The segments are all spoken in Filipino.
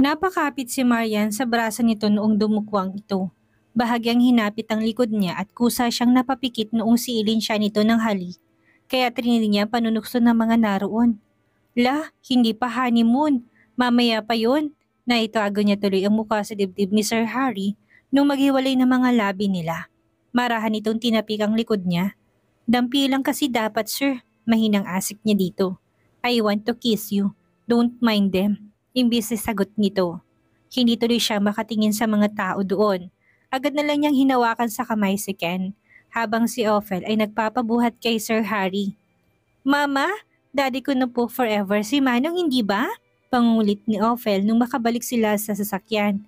Napakapit si Marian sa braso nito noong dumukwang ito. Bahagyang hinapit ang likod niya at kusa siyang napapikit noong siilin siya nito ng halik. Kaya trinili niya panunukso ng mga naroon. Hindi pa honeymoon. Mamaya pa yon. Naitago niya tuloy ang mukha sa dibdib ni Sir Harry nung maghiwalay ng mga labi nila. Marahan itong tinapik ang likod niya. Dampi lang kasi dapat, sir. Mahinang asik niya dito. I want to kiss you. Don't mind them. Imbis na sagot nito. Hindi tuloy siya makatingin sa mga tao doon. Agad na lang niyang hinawakan sa kamay si Ken, habang si Ophel ay nagpapabuhat kay Sir Harry. Mama, daddy ko na po forever si Manong, hindi ba? Pangulit ni Ophel nung makabalik sila sa sasakyan.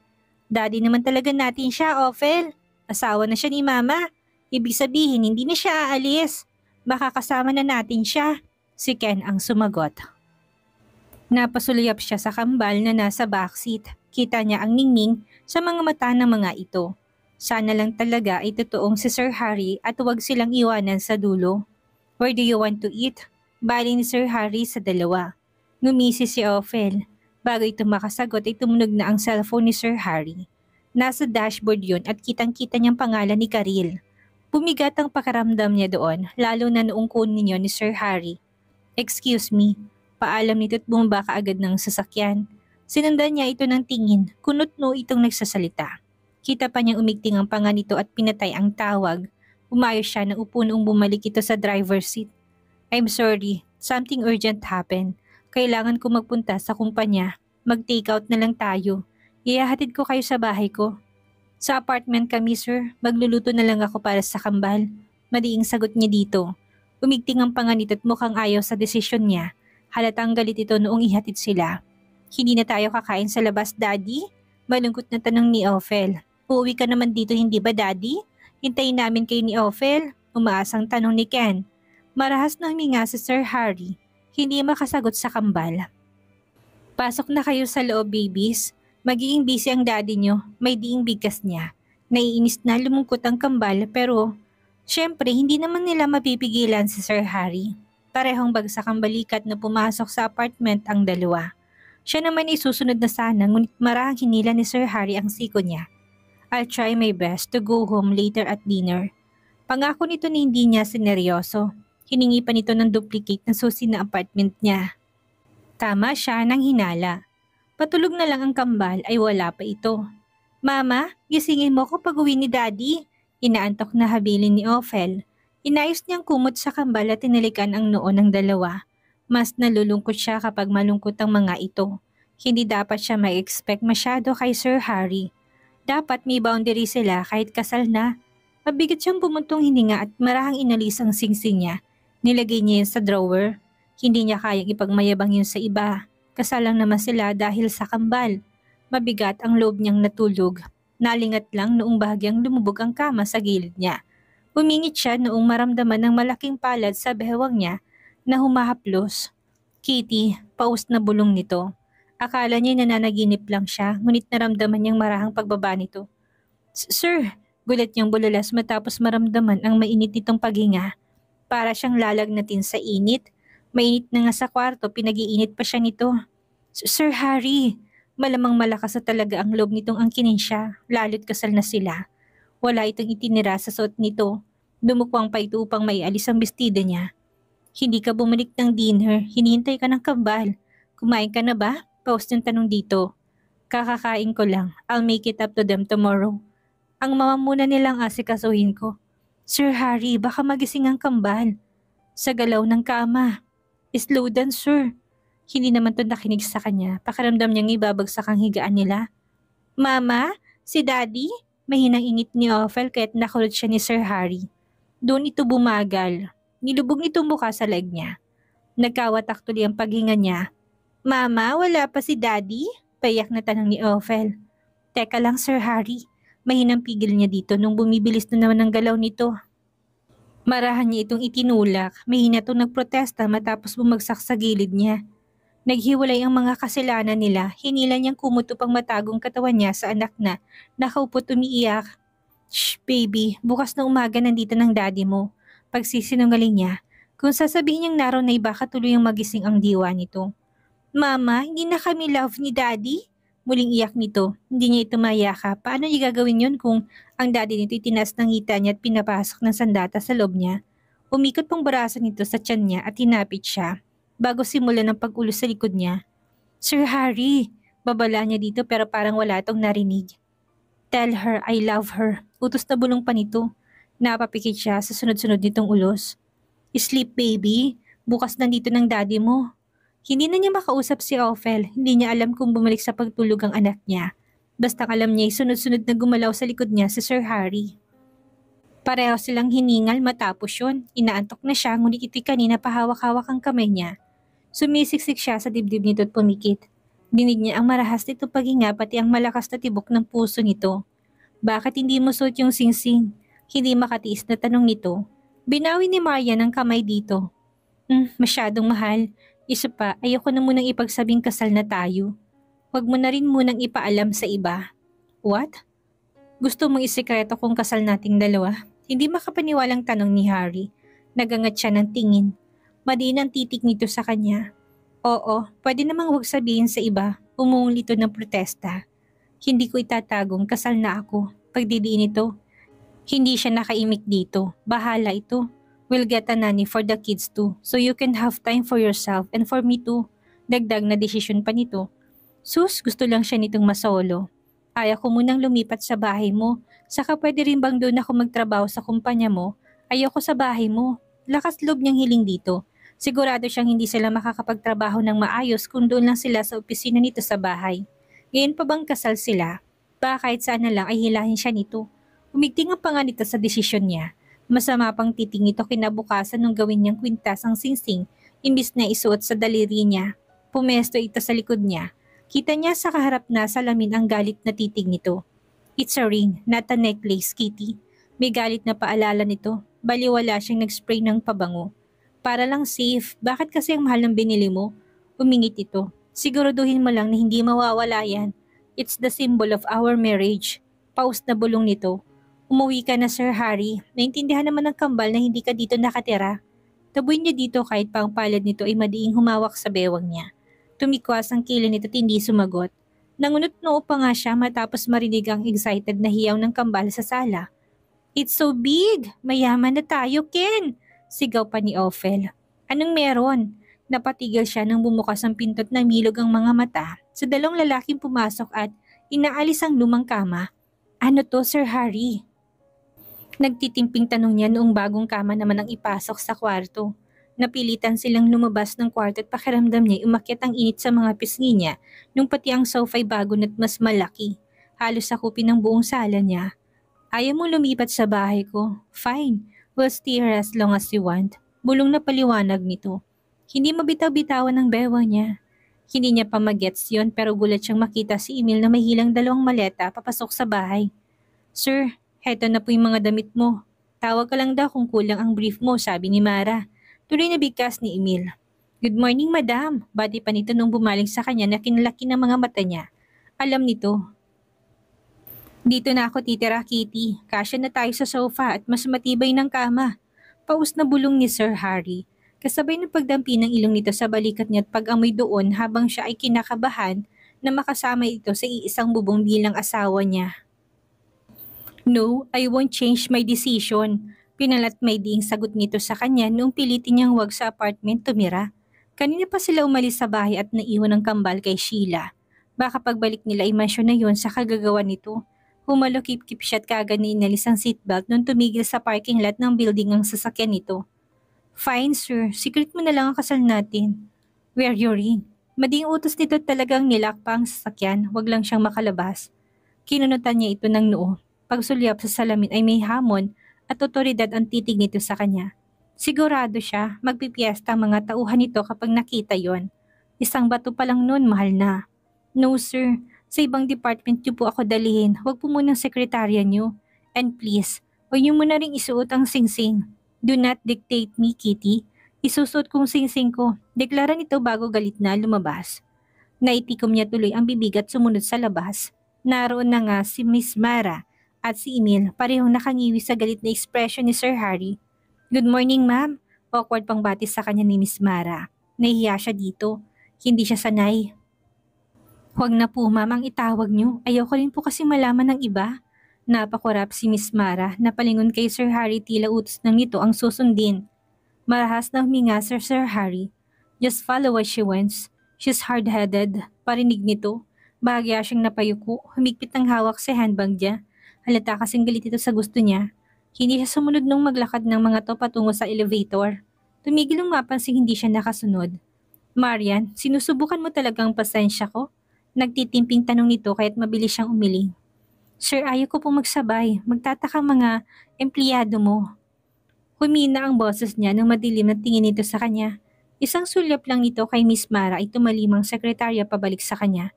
Daddy naman talaga natin siya, Ophel. Asawa na siya ni Mama. Ibig sabihin hindi na siya aalis. Baka kasama na natin siya. Si Ken ang sumagot. Napasulyap siya sa kambal na nasa backseat. Kita niya ang ningning sa mga mata ng mga ito. Sana lang talaga ay totoong si Sir Harry at huwag silang iwanan sa dulo. Where do you want to eat? Bali ni Sir Harry sa dalawa. Ngumisi si Ophel. Bago ito makasagot ay tumunog na ang cellphone ni Sir Harry. Nasa dashboard yun at kitang-kita niyang pangalan ni Karil. Bumigat ang pakaramdam niya doon, lalo na noong kunin niyo ni Sir Harry. Excuse me. Paalam nito at bumaba kaagad ng sasakyan. Sinundan niya ito ng tingin, kunot-no itong nagsasalita. Kita pa niyang umigting ang panga nito at pinatay ang tawag. Umayos siya ng upo noong bumalik ito sa driver's seat. I'm sorry, something urgent happened. Kailangan ko magpunta sa kumpanya. Mag-take out na lang tayo. Ihahatid ko kayo sa bahay ko. Sa apartment kami, sir. Magluluto na lang ako para sa kambal. Madiing sagot niya dito. Umigting ang panga nito at mukhang ayaw sa desisyon niya. Halatang galit ito noong ihatid sila. Hindi na tayo kakain sa labas, Daddy? Malungkot na tanong ni Ophel. Uuwi ka naman dito, hindi ba, Daddy? Hintayin namin kayo ni Ophel. Umaasang tanong ni Ken. Marahas na huminga si Sir Harry. Hindi makasagot sa kambal. Pasok na kayo sa loob, babies. Magiging busy ang daddy nyo. May diing bigkas niya. Naiinis na lumungkot ang kambal pero syempre hindi naman nila mapipigilan si Sir Harry. Parehong bagsak ang balikat na pumasok sa apartment ang dalawa. Siya naman isusunod na sana ngunit marahang hinila ni Sir Harry ang siko niya. I'll try my best to go home later at dinner. Pangako nito na hindi niya sineryoso. Hiningi pa nito ng duplicate ng susi na apartment niya. Tama siya nang hinala. Patulog na lang ang kambal ay wala pa ito. Mama, gisingin mo ko pag uwi ni Daddy. Inaantok na habilin ni Ophel. Inayos niyang kumot sa kambal at tinalikan ang noo ng dalawa. Mas nalulungkot siya kapag malungkot ang mga ito. Hindi dapat siya ma-expect masyado kay Sir Harry. Dapat may boundary sila kahit kasal na. Mabigat siyang bumuntong hininga at marahang inalis ang singsing niya. Nilagay niya yun sa drawer. Hindi niya kayang ipagmayabang yun sa iba. Kasal lang naman sila dahil sa kambal. Mabigat ang loob niyang natulog. Nalingat lang noong bahagyang lumubog ang kama sa gilid niya. Umingit siya noong maramdaman ng malaking palad sa behewang niya na humahaplos. Kitty, paus na bulong nito. Akala niya nananaginip lang siya, ngunit naramdaman niyang marahang pagbaba nito. Sir, gulat niyang bulalas matapos maramdaman ang mainit nitong paghinga. Para siyang lalagnatin sa init. Mainit na nga sa kwarto, pinag-iinit pa siya nito. Sir Harry, malamang malakas na talaga ang loob nitong angkinin siya, lalo't kasal na sila. Wala itong itinira sa suot nito. Dumukwang pa ito upang maialis ang bestida niya. Hindi ka bumalik ng dinner, hinihintay ka ng kambal. Kumain ka na ba? Paus ng tanong dito. Kakakain ko lang, I'll make it up to them tomorrow. Ang mama muna nilang asikasuhin ko. Sir Harry, baka magising ang kambal. Sa galaw ng kama. Slow down, sir. Hindi naman to nakinig sa kanya. Pakiramdam niyang ibabagsak ang higaan nila. Mama? Si Daddy? Mahinang ingit ni Ophel kaya't nakulot siya ni Sir Harry. Doon ito bumagal. Nilubog nito mukha sa leg niya. Nagkawatak tuloy ang paghinga niya. Mama, wala pa si Daddy? Payak na tanong ni Ophel. Teka lang, Sir Harry. Mahinang pigil niya dito nung bumibilis na naman ang galaw nito. Marahan niya itong itinulak. Mahina itong nagprotesta matapos bumagsak sa gilid niya. Naghiwalay ang mga kasalanan nila. Hinila niyang kumutup ang matagong katawan niya sa anak na nakaupot umiiyak. Shh, baby. Bukas na umaga nandito ng daddy mo. Pagsisinungaling niya. Kung sasabihin niyang naroon na baka tuloy ang magising ang diwa nito. Mama, hindi na kami love ni Daddy? Muling iyak nito. Hindi niya ito mayakap. Paano niya gagawin yun kung ang daddy nito itinaas ng ngita niya at pinapasok ng sandata sa loob niya? Umikot pang braso nito sa tiyan niya at hinapit siya bago simulan ng pag-ulos sa likod niya. Sir Harry! Babala niya dito pero parang wala itong narinig. Tell her I love her. Utos na bulong pa nito. Napapikit siya sa sunod-sunod nitong ulos. Sleep baby, bukas nandito ng daddy mo. Hindi na niya makausap si Ophel, hindi niya alam kung bumalik sa pagtulog ang anak niya. Basta alam niya sunod-sunod na gumalaw sa likod niya si Sir Harry. Pareho silang hiningal matapos yun. Inaantok na siya ngunit ito'y kanina pahawak-hawak ang kamay niya. Sumisiksik siya sa dibdib nito at pumikit. Dinig niya ang marahas nito paghinga pati ang malakas na tibok ng puso nito. Bakit hindi mo suot yung singsing? Hindi makatiis na tanong nito. Binawi ni Maria ng kamay dito. Masyadong mahal. Isa pa, ayoko na munang ipagsabing kasal na tayo. Huwag mo na rin munang ipaalam sa iba. What? Gusto mong isikreto kung kasal nating dalawa? Hindi makapaniwalang tanong ni Harry. Nagangat siya ng tingin. Madiin ang titig nito sa kanya. Oo, pwede namang huwag sabihin sa iba. Umungol ito ng protesta. Hindi ko itatagong kasal na ako. Pagdidiin ito. Hindi siya nakaimik dito. Bahala ito. We'll get a nanny for the kids too, so you can have time for yourself and for me too. Dagdag na desisyon pa nito. Sus, gusto lang siya nitong masolo. Ayaw ko munang lumipat sa bahay mo. Saka pwede rin bang doon ako magtrabaho sa kumpanya mo? Ayaw ko sa bahay mo. Lakas loob niyang hiling dito. Sigurado siyang hindi sila makakapagtrabaho ng maayos kung doon lang sila sa opisina nito sa bahay. Ngayon pa bang kasal sila? Baka kahit saan na lang ay hilahin siya nito. Umigting ang panga nito sa desisyon niya. Masama pang titing nito kinabukasan nung gawin niyang kwintas ang singsing imbis na isuot sa daliri niya. Pumesto ito sa likod niya. Kita niya sa kaharap na salamin ang galit na titig nito. It's a ring, not a necklace, Kitty. May galit na paalala nito. Baliwala siyang nag-spray ng pabango. Para lang safe, bakit kasi ang mahal ng binili mo? Umingit ito. Siguraduhin mo lang na hindi mawawala yan. It's the symbol of our marriage. Paus na bulong nito. Umuwi ka na Sir Harry. Naintindihan naman ng kambal na hindi ka dito nakatira. Tabuin niya dito kahit pa ang palad nito ay madiing humawak sa bewang niya. Tumikwas ang kilay nito at hindi sumagot. Nangunot noo pa nga siya matapos marinig ang excited na hiyaw ng kambal sa sala. It's so big! Mayaman na tayo, Ken! Sigaw pa ni Ophel. Anong meron? Napatigil siya nang bumukas ang pinto at namilog ang mga mata sa dalawang lalaking pumasok at inaalis ang lumang kama. Ano to, Sir Harry? Nagtitimping tanong niya noong bagong kama naman ang ipasok sa kwarto. Napilitan silang lumabas ng kwarto at pakiramdam niya umakyat ang init sa mga pisngi niya nung pati ang sofa ay bago na't mas malaki. Halos sakupin ang buong sala niya. Ayaw mo lumipat sa bahay ko? Fine. We'll stay here as long as you want. Bulong na paliwanag nito. Hindi mabitaw-bitawan ang bewang niya. Hindi niya pa magets yon pero gulat siyang makita si Emil na may hilang dalawang maleta papasok sa bahay. Sir, heto na po yung mga damit mo. Tawag ka lang daw kung kulang ang brief mo, sabi ni Mara. Tuloy na bigkas ni Emil. Good morning, madam. Bati pa nito nung bumaling sa kanya na kinalaki ng mga mata niya. Alam nito. Dito na ako titira, Kitty. Kasya na tayo sa sofa at mas matibay ng kama. Paus na bulong ni Sir Harry. Kasabay ng pagdampi ng ilong nito sa balikat niya at pag-amoy doon habang siya ay kinakabahan na makasama ito sa iisang bubong bilang asawa niya. No, I won't change my decision. Pinalat may diing sagot nito sa kanya noong pilitin niyang huwag sa apartment tumira. Kanina pa sila umalis sa bahay at naiwan ng kambal kay Sheila. Baka pagbalik nila ay mansyon na yon sa kagagawa nito. Humalokip-kip siya at kaagad na inalis ang seatbelt nung tumigil sa parking lot ng building ang sasakyan nito. Fine sir, secret mo na lang ang kasal natin. Wear your ring. Mading utos nito talagang nilakpa ang sasakyan, wag lang siyang makalabas. Kinunutan niya ito ng noo. Pagsulyap sa salamin ay may hamon at otoridad ang titig nito sa kanya. Sigurado siya, magpipiesta ang mga tauhan nito kapag nakita yon. Isang bato pa lang noon, mahal na. No sir, sa ibang department niyo po ako dalihin, huwag po munang sekretarya niyo. And please, huwag niyo muna ring isuot ang singsing. Do not dictate me, Kitty. Isusuot kong singsing ko. Deklara nito bago galit na lumabas. Naitikom niya tuloy ang bibig at sumunod sa labas. Naroon na nga si Miss Mara at si Emil, parehong nakangiwi sa galit na ekspresyon ni Sir Harry. Good morning, ma'am. Awkward pang batis sa kanya ni Miss Mara. Nahihiya siya dito. Hindi siya sanay. Huwag na po ma'am ang itawag niyo. Ayoko rin po kasi malaman ng iba. Napakurap si Miss Mara na palingon kay Sir Harry tila utos ng nito ang susundin. Marahas na huminga Sir Harry. Just follow what she wants. She's hard-headed. Parinig nito. Bahagya siyang napayuko. Humigpit ng hawak sa handbag niya. Halata kasing galit ito sa gusto niya. Hindi siya sumunod nung maglakad ng mga to patungo sa elevator. Tumigil nung mapansing hindi siya nakasunod. Marian, sinusubukan mo talagang pasensya ko? Nagtitimping tanong nito kaya't mabilis siyang umiling. Sir, ayaw ko pong magsabay. Magtataka mga empleyado mo. Humina ang boses niya nang madilim na tingin nito sa kanya. Isang sulyap lang nito kay Miss Mara ay tumalimang sekretarya pabalik sa kanya.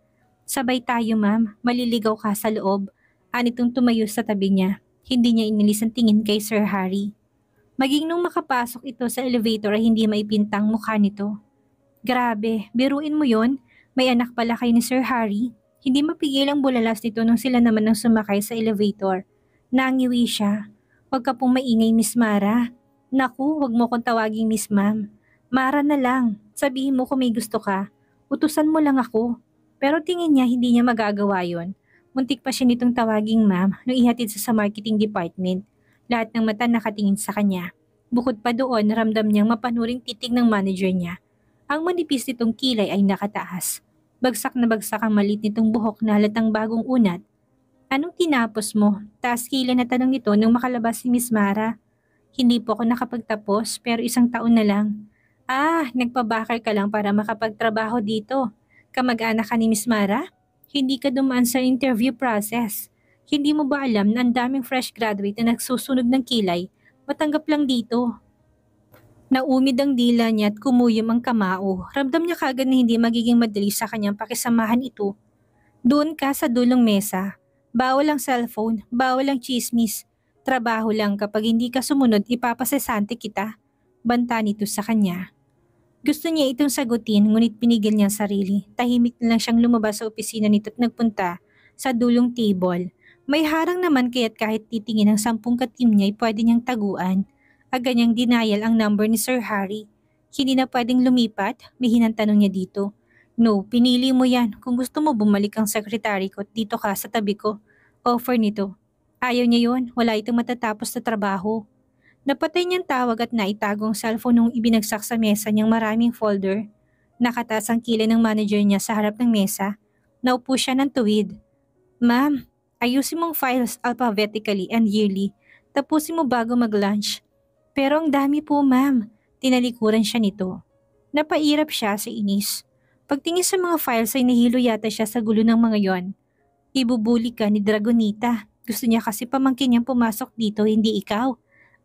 Sabay tayo ma'am, maliligaw ka sa loob. Anitong tumayo sa tabi niya. Hindi niya inilis ang tingin kay Sir Harry. Maging nung makapasok ito sa elevator ay hindi maipintang mukha nito. Grabe, biruin mo yon. May anak pala kayo ni Sir Harry. Hindi mapigil ang bulalas nito nung sila naman ang sumakay sa elevator. Nangiwi siya. Huwag ka pong maingay Miss Mara. Naku, huwag mo kong tawaging Miss Ma'am. Mara na lang. Sabihin mo kung may gusto ka. Utusan mo lang ako. Pero tingin niya hindi niya magagawa yon. Muntik pa siya nitong tawaging ma'am nung ihatid sa marketing department. Lahat ng mata nakatingin sa kanya. Bukod pa doon, ramdam niyang mapanuring titig ng manager niya. Ang manipis nitong kilay ay nakataas. Bagsak na bagsak ang malit nitong buhok na halatang bagong unat. Anong tinapos mo? Taas kilay na tanong nito nung makalabas si Miss Mara. Hindi po ako nakapagtapos pero isang taon na lang. Ah, nagpabakar ka lang para makapagtrabaho dito. Kamag-anak ka ni Miss Mara? Hindi ka dumaan sa interview process. Hindi mo ba alam na ang daming fresh graduate na nagsusunog ng kilay? Matanggap lang dito. Naumid ang dila niya at kumuyom ang kamao. Ramdam niya kagad na hindi magiging madali sa kanyang pakisamahan ito. Doon ka sa dulong mesa. Bawal ang cellphone, bawal ang chismis. Trabaho lang kapag hindi ka sumunod ipapasesante kita. Banta nito sa kanya. Gusto niya itong sagutin ngunit pinigil niya ang sarili. Tahimik na lang siyang lumabas sa opisina nito at nagpunta sa dulong table. May harang naman kaya't kahit titingin ang 10 katim niya ay pwede niyang taguan. Agad niyang denial ang number ni Sir Harry. Hindi na pwedeng lumipat, may hinantanong niya dito. No, pinili mo yan. Kung gusto mo bumalik ang sekretary ko at dito ka sa tabi ko. Offer nito. Ayaw niya yon, wala itong matatapos na trabaho. Napatay niyang tawag at naitago ang cellphone nung ibinagsak sa mesa niyang maraming folder. Nakataas ang kilay ng manager niya sa harap ng mesa. Naupo siya ng tuwid. Ma'am, ayusin mong files alphabetically and yearly. Tapusin mo bago mag-lunch. Pero ang dami po ma'am. Tinalikuran siya nito. Napairap siya sa inis. Pagtingin sa mga files ay nahilo yata siya sa gulo ng mga yon. Ibubuli ka ni Dragonita. Gusto niya kasi pamangkin niyang pumasok dito, hindi ikaw.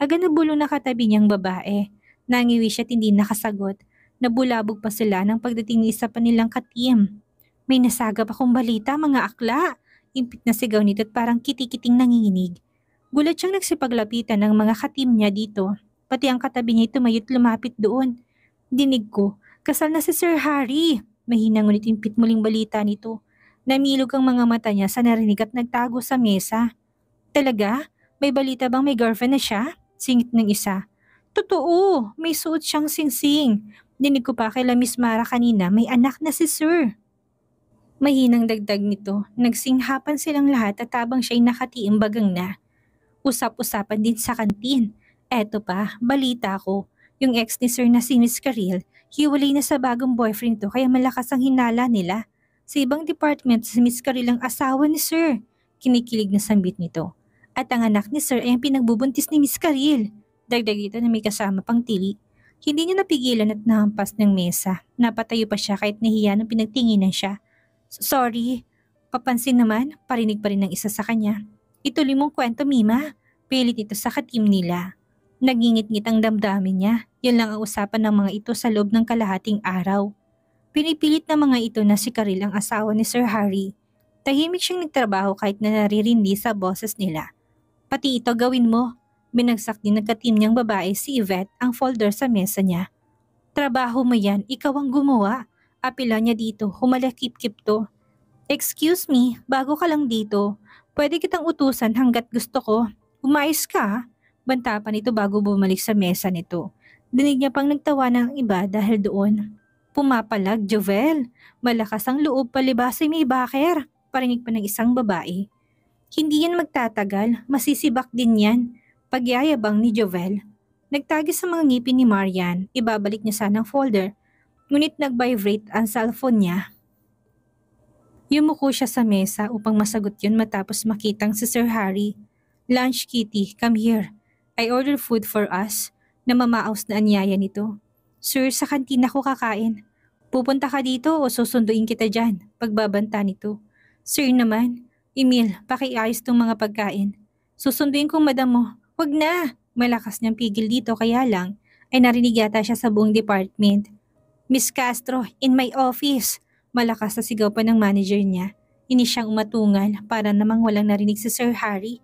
Agad na bulong na katabi niyang babae. Nangiwi siya at hindi nakasagot. Nabulabog pa sila ng pagdating ni isa pa nilang katim. May nasagap akong balita mga akla. Impit na sigaw nito at parang kitikiting nanginginig. Gulat siyang nagsipaglapitan ng mga katim niya dito. Pati ang katabi niya tumayot lumapit doon. Dinig ko, kasal na si Sir Harry. Mahina ngunit impit muling balita nito. Namilog ang mga mata niya sa narinig at nagtago sa mesa. Talaga? May balita bang may girlfriend na siya? Singit ng isa. Totoo, may suot siyang singsing. Dinig ko pa kay Miss Mara kanina, may anak na si Sir. Mahinang dagdag nito, nagsinghapan silang lahat at habang siya'y nakatiimbagang na. Usap-usapan din sa kantin. Eto pa, balita ko, yung ex ni Sir na si Miss Caril, hiwalay na sa bagong boyfriend to kaya malakas ang hinala nila. Sa ibang department, si Miss Caril ang asawa ni Sir. Kinikilig na sambit nito. At ang anak ni Sir ay ang pinagbubuntis ni Miss Caril. Dagdag ito na may kasama pang tili. Hindi niya napigilan at nahampas ng mesa. Napatayo pa siya kahit nahiya nang pinagtinginan siya. Sorry. Papansin naman, parinig pa rin ng isa sa kanya. Ituloy mong kwento, Mima. Pilit ito sa katim nila. Nagingit-ngit ang damdamin niya. Yan lang ang usapan ng mga ito sa loob ng kalahating araw. Pinipilit ng mga ito na si Caril ang asawa ni Sir Harry. Tahimik siyang nagtrabaho kahit na naririndi sa boses nila. Pati ito gawin mo. Binagsak din ng katim niyang babae si Yvette ang folder sa mesa niya. Trabaho mo yan, ikaw ang gumawa. Apila niya dito, humalakip-kip to. Excuse me, bago ka lang dito. Pwede kitang utusan hanggat gusto ko. Umayos ka. Banta pa nito bago bumalik sa mesa nito. Dinig niya pang nagtawa ng iba dahil doon. Pumapalag, Jovel. Malakas ang loob palibas ay may baker. Parinig pa ng isang babae. Hindi yan magtatagal, masisibak din yan. Pagyayabang ni Jovel. Nagtagis sa mga ngipin ni Marian, ibabalik niya sana ang folder. Ngunit nag-vibrate ang cellphone niya. Yumuko siya sa mesa upang masagot yun matapos makitang si Sir Harry. Lunch, Kitty, come here. I ordered food for us. Namamaos na anyaya nito. Sir, sa kantina ko kakain. Pupunta ka dito o susunduin kita dyan, pagbabanta nito. Sir naman, Emil, pakiayos tong mga pagkain. Susunduin kong madam mo. Wag na! Malakas niyang pigil dito kaya lang ay narinig yata siya sa buong department. Miss Castro, in my office! Malakas na sigaw pa ng manager niya. Inis siyang umatungal para namang walang narinig si Sir Harry.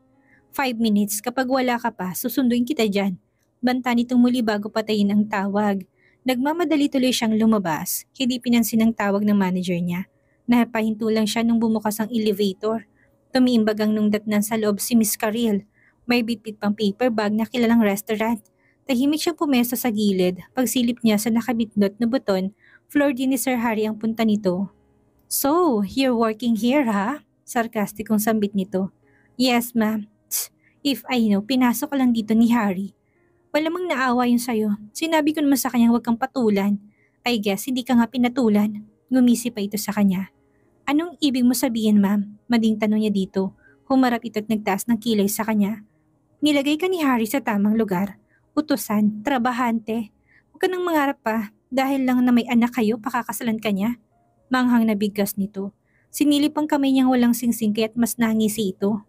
5 minutes, kapag wala ka pa, susunduin kita dyan. Banta nitong muli bago patayin ang tawag. Nagmamadali tuloy siyang lumabas, hindi pinansin ang tawag ng manager niya. Napahinto lang siya nung bumukas ang elevator. Tumiimbag ang nung datnan sa loob si Miss Caril. May bitbit pang paper bag na kilalang restaurant. Tahimik siyang pumesto sa gilid. Pagsilip niya sa nakabitnot na buton, floor din ni Sir Harry ang punta nito. So, you're working here ha? Sarkastikong sambit nito. Yes ma'am. If I know, pinasok ka lang dito ni Harry. Malamang naawa yun sa'yo. Sinabi ko naman sa kanya huwag kang patulan. I guess hindi ka nga pinatulan. Ngumisi pa ito sa kanya. Anong ibig mo sabihin ma'am? Mading tanong niya dito. Humarap ito't nagtaas ng kilay sa kanya. Nilagay ka ni Harry sa tamang lugar. Utusan, trabahante. Huwag ka nang mangarap pa. Dahil lang na may anak kayo, pakakasalan ka niya. Manghang na bigkas nito. Sinilip ang kamay niyang walang singsing kaya't mas nangisi ito.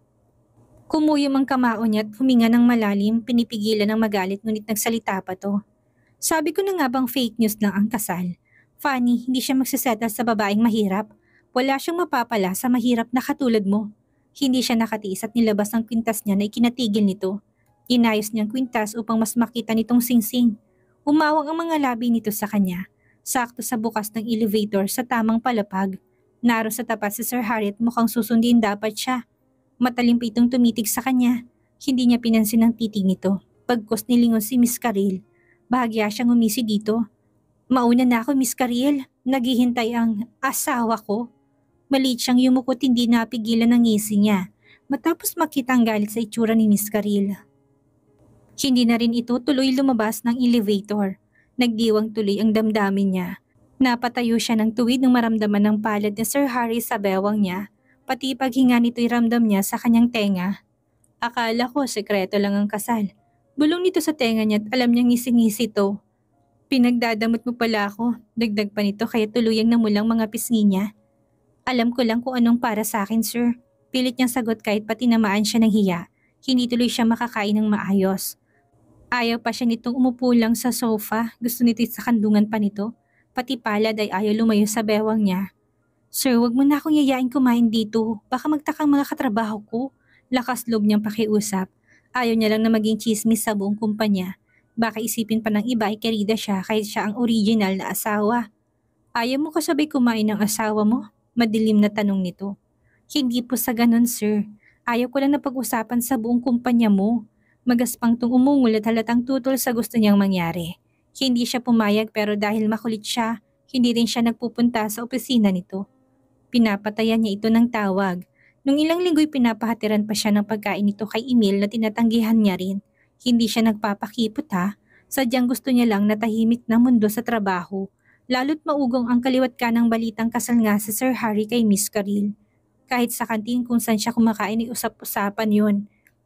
Kumuyom ang kamao niya at huminga ng malalim, pinipigilan ng magalit ngunit nagsalita pa to. Sabi ko na nga bang fake news lang ang kasal. Funny, hindi siya magsisettle sa babaeng mahirap. Wala siyang mapapala sa mahirap na katulad mo. Hindi siya nakatiis at nilabas ang kwintas niya na ikinatigil nito. Inayos niyang kwintas upang mas makita nitong singsing. Umawang ang mga labi nito sa kanya. Sakto sa bukas ng elevator sa tamang palapag. Naroon sa tapat si Sir Harry at mukhang susundin dapat siya. Matalim pa itong tumitig sa kanya. Hindi niya pinansin ang titig nito. Pagkos nilingon si Miss Caril. Bahagya siyang umisi dito. Mauna na ako, Miss Caril. Naghihintay ang asawa ko. Maliit siyang yumukot, hindi napigilan ang ngisi niya. Matapos makita ang galit sa itsura ni Miss Caril. Hindi na rin ito tuloy lumabas ng elevator. Nagdiwang tuloy ang damdamin niya. Napatayo siya ng tuwid nung maramdaman ng palad ni Sir Harry sa bewang niya. Pati paghinga nito'y ramdam niya sa kanyang tenga. Akala ko sekreto lang ang kasal. Bulong nito sa tenga niya at alam niyang ngisi-ngisi to. Pinagdadamot mo pala ako. Dagdag pa nito kaya tuluyang namulang mga pisngi niya. Alam ko lang kung anong para sa akin, sir. Pilit niyang sagot kahit pati namaan siya ng hiya. Hindi tuloy siya makakain ng maayos. Ayaw pa siya nitong umupo lang sa sofa. Gusto nito sa kandungan pa nito. Pati palad ay ayaw lumayo sa bewang niya. Sir, wag mo na akong yayain kumain dito. Baka magtakang mga katrabaho ko. Lakas loob niyang pakiusap. Ayaw niya lang na maging chismis sa buong kumpanya. Baka isipin pa ng iba ay kerida siya kahit siya ang original na asawa. Ayaw mo kasabay kumain ng asawa mo? Madilim na tanong nito. Hindi po sa ganun, sir. Ayaw ko lang na pag-usapan sa buong kumpanya mo. Magaspang tong umungol at halatang tutol sa gusto niyang mangyari. Hindi siya pumayag pero dahil makulit siya, hindi rin siya nagpupunta sa opisina nito. Pinapatayan niya ito ng tawag. Nung ilang linggo'y pinapahatiran pa siya ng pagkain nito kay Emil na tinatanggihan niya rin. Hindi siya nagpapakipot ha. Sadyang gusto niya lang na tahimik na mundo sa trabaho. Lalo't maugong ang kaliwat ka ng balitang kasal nga si Sir Harry kay Miss Caril. Kahit sa kantin kung saan siya kumakain ay usap-usapan yun.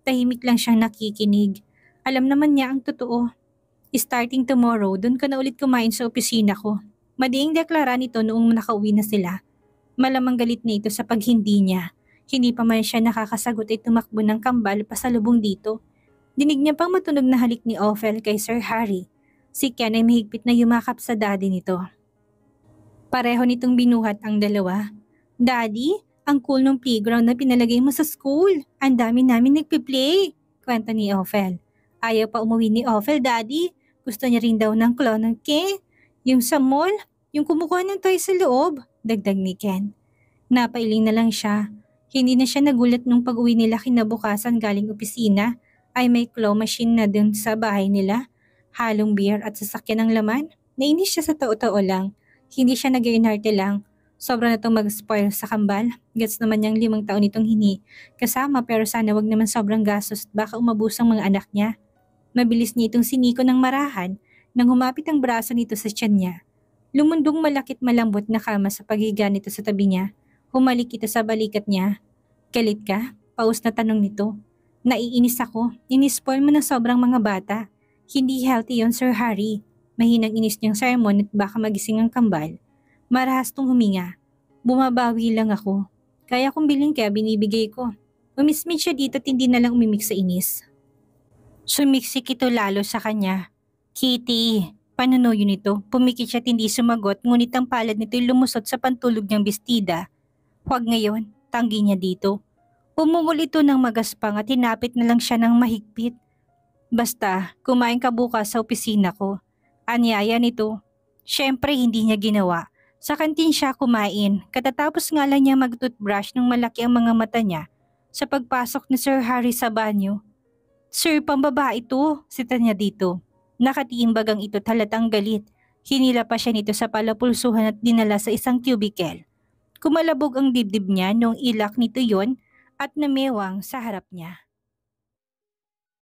Tahimik lang siyang nakikinig. Alam naman niya ang totoo. Starting tomorrow, doon ka na ulit kumain sa opisina ko. Madiing deklara nito noong nakauwi na sila. Malamang galit na ito sa paghindi niya. Hindi pa man siya nakakasagot ay tumakbo ng kambal pasalubong dito. Dinig niya pang matunog na halik ni Ophel kay Sir Harry. Si Ken ay mahigpit na yumakap sa daddy nito. Pareho nitong binuhat ang dalawa. Daddy, ang cool nung playground na pinalagay mo sa school. Ang dami namin nagpiplay. Kwento ni Ophel. Ayaw pa umuwi ni Ophel, daddy. Gusto niya rin daw ng clown ng Ken. Yung sa mall, yung kumukuha ng toy sa loob. Dagdag ni Ken. Napailing na lang siya. Hindi na siya nagulat nung pag-uwi nila kinabukasan galing opisina ay may claw machine na dun sa bahay nila. Halong beer at sasakyan ng laman. Nainis siya sa tao-tao lang. Hindi siya nag-iinarte lang. Sobra na itong mag-spoil sa kambal. Gets naman niyang 5 taon itong kasama pero sana wag naman sobrang gastos at baka umabusang mga anak niya. Mabilis niya itong siniko ng marahan nang humapit ang braso nito sa tiyan niya. Lumundong malakit malambot na kama sa paghiga nito sa tabi niya. Humalik ito sa balikat niya. Galit ka? Paus na tanong nito. Naiinis ako. Inispoil mo ng sobrang mga bata. Hindi healthy yon, Sir Harry. Mahinang inis niyang sermon at baka magising ang kambal. Marahas tong huminga. Bumabawi lang ako. Kaya kong bilhin kaya binibigay ko. Umismid siya dito at hindi na lang umimik sa inis. Sumiksik ito lalo sa kanya. Kitty, panunuyo nito. Pumikit siya at hindi sumagot ngunit ang palad nito'y lumusot sa pantulog niyang bestida. Huwag ngayon, tanggi niya dito. Umungol ito ng magaspang at hinapit na lang siya ng mahigpit. Basta, kumain ka bukas sa opisina ko. Anyaya nito. Siyempre hindi niya ginawa. Sa kantin siya kumain. Katatapos nga lang niya mag-toothbrush nung malaki ang mga mata niya sa pagpasok ni Sir Harry sa banyo. Sir, pambaba ito, sita niya dito. Nakatiimbag ang ito't halatang galit. Hinila pa siya nito sa palapulsuhan at dinala sa isang cubicle. Kumalabog ang dibdib niya nung ilak nito yon at namewang sa harap niya.